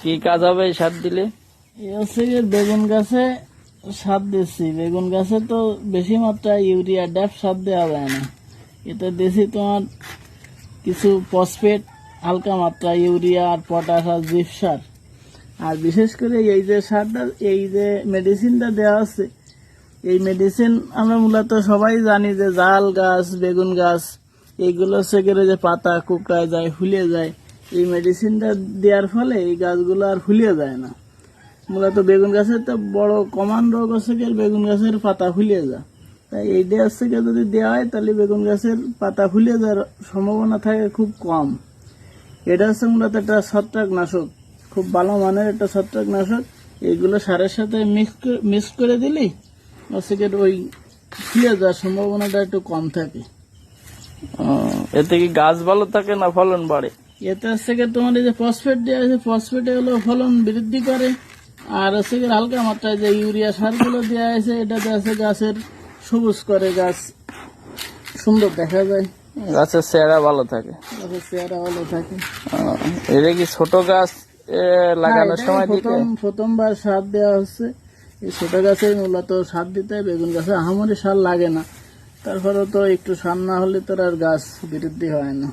কি কাজ হবে এই সার দিলে? এই হচ্ছে গিয়ে বেগুন গাছে সার দিচ্ছি। বেগুন গাছে তো বেশি মাত্রায় ইউরিয়া ড্যাপ সার দেওয়া যায় না। এটা দিয়েছি তোমার কিছু ফসফেট, হালকা মাত্রা ইউরিয়া আর পটাশ আর জিপ সার। আর বিশেষ করে এই যে সারটা, এই যে মেডিসিনটা দেওয়া আছে, এই মেডিসিন আমরা মূলত সবাই জানি যে জাল গাছ, বেগুন গাছ এইগুলো সেকেরে যে পাতা কুকড়ায় যায়, ফুলে যায়, এই মেডিসিনটা দেওয়ার ফলে এই গাছগুলো আর ফুলে যায় না। মূলত বেগুন গাছের তো বড় কমন রোগ হচ্ছে গিয়ে বেগুন গাছের পাতা ফুলে যায়। তাই এই দেওয়ার থেকে যদি দেওয়া হয় তাহলে বেগুন গাছের পাতা ফুলে যাওয়ার সম্ভাবনা থাকে খুব কম। এটা হচ্ছে মূলত একটা ছত্রাকনাশক, খুব ভালো মানের একটা ছত্রাকনাশক। এইগুলো সারের সাথে মিক্স করে দিলেই হচ্ছে গিয়ে ওই ফুলে যাওয়ার সম্ভাবনাটা একটু কম থাকে। এতে কি গাছ ভালো থাকে না ফলন বাড়ে? এতে হচ্ছে গিয়ে তোমার এই যে ফসফেট দেওয়া আছে, ফসফেট এগুলো ফলন বৃদ্ধি করে। আর হচ্ছে গিয়ে হালকা মাত্রায় যে ইউরিয়া সারগুলো দেওয়া আছে, এটাতে আছে গাছের সবুজ করে, গাছ সুন্দর দেখা যায়, গাছের চেহারা ভালো থাকে। গাছের চেহারা ভালো থাকে। এটা কি ছোট গাছ লাগানোর সময় দিতে? প্রথমবার সার দেওয়া হচ্ছে। এই ছোট গাছে মূলত সার দিতে হয়, বেগুন গাছে আহামরি সার লাগে না। তারপরে তো একটু সার না হলে তো আর গাছ বৃদ্ধি হয় না।